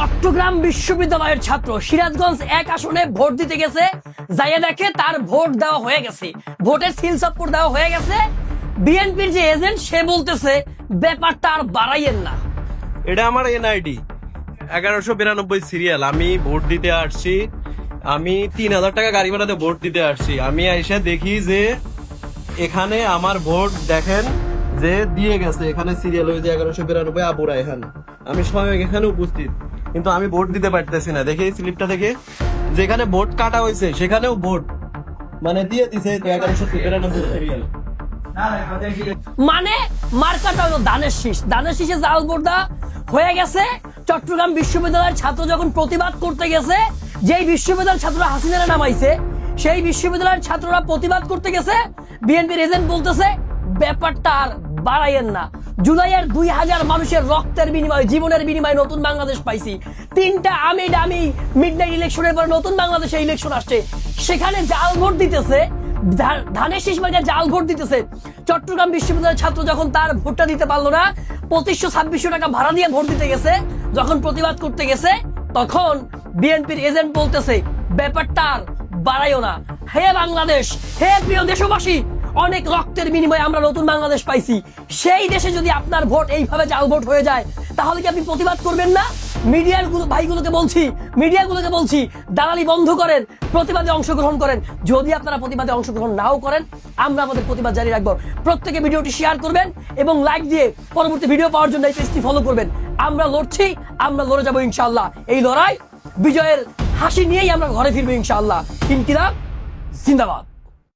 চট্টগ্রাম বিশ্ববিদ্যালয়ের ছাত্র সিরাজগঞ্জ 1 আসনে ভোট দিতে গেছে, যাইয়া দেখে তার ভোট দেওয়া হয়ে গেছে, ভোটের সিল সাপোর্ট দেওয়া হয়ে গেছে। বিএনপির যে এজেন্ট সে বলতেছে ব্যাপারটা আর বাড়াইয়েন না। এটা আমার এনআইডি 1192 সিরিয়াল। আমি ভোট দিতে আসছি, আমি 3000 টাকা গাড়ি ভাড়াতে ভোট দিতে আসছি। আমি এসে দেখি যে এখানে আমার ভোট দেখেন যে দিয়ে গেছে, এখানে সিরিয়াল হয়েছে 1192 আবু রায়হান। আমি স্বয়ং এখানে উপস্থিত, কিন্তু আমি ভোট দিতে পারতেছি না। দেখে স্লিপটা থেকে যেখানে ভোট কাটা হয়েছে সেখানেও ভোট মানে দিয়ে দিছে 1192 সিরিয়াল। মানে মার্কাটা হলো ধানের শীষ, ধানের শীষে জাল ভোট দেওয়া হয়ে গেছে। চট্টগ্রাম বিশ্ববিদ্যালয়ের ছাত্র যখন প্রতিবাদ করতে গেছে, যেই বিশ্ববিদ্যালয়ের ছাত্ররা হাসিনারা নামাইছে, সেই বিশ্ববিদ্যালয়ের ছাত্ররা প্রতিবাদ করতে গেছে, বিএনপির এজেন্ট বলতেছে ব্যাপারটা আর বাড়াইয়েন না। জুলাইয়ের 2000 মানুষের রক্তের বিনিময়ে, জীবনের বিনিময়ে নতুন বাংলাদেশ পাইছি। 3টা আমি দামি মিডনাইট ইলেকশনের পর নতুন বাংলাদেশে ইলেকশন আসছে, সেখানে জাল ভোট দিতেছে, ধানের শীষ মার্কা জাল ভোট দিতেছে। চট্টগ্রাম বিশ্ববিদ্যালয়ের ছাত্র যখন তার ভোটটা দিতে পারলো না, 2500-2600 টাকা ভাড়া দিয়ে ভোট দিতে গেছে, যখন প্রতিবাদ করতে গেছে, তখন বিএনপির এজেন্ট বলতেছে ব্যাপারটা আর বাড়াইও না। হে বাংলাদেশ, হে প্রিয় দেশবাসী, অনেক রক্তের বিনিময়ে আমরা নতুন বাংলাদেশ পাইছি। সেই দেশে যদি আপনার ভোট এইভাবে জাল ভোট হয়ে যায়, তাহলে কি আপনি প্রতিবাদ করবেন না? ভাইগুলোকে বলছি দালালি বন্ধ করেন, প্রতিবাদে অংশগ্রহণ করেন। যদি আপনারা প্রতিবাদে অংশগ্রহণ নাও করেন, আমরা আমাদের প্রতিবাদ জারি রাখবো। প্রত্যেকে ভিডিওটি শেয়ার করবেন এবং লাইক দিয়ে পরবর্তী ভিডিও পাওয়ার জন্য এই পেজটি ফলো করবেন। আমরা লড়ছি, আমরা লড়ে যাবো ইনশাআল্লাহ। এই লড়াই বিজয়ের হাসি নিয়েই আমরা ঘরে ফিরবো ইনশাআল্লাহ। ইনকিলাব জিন্দাবাদ।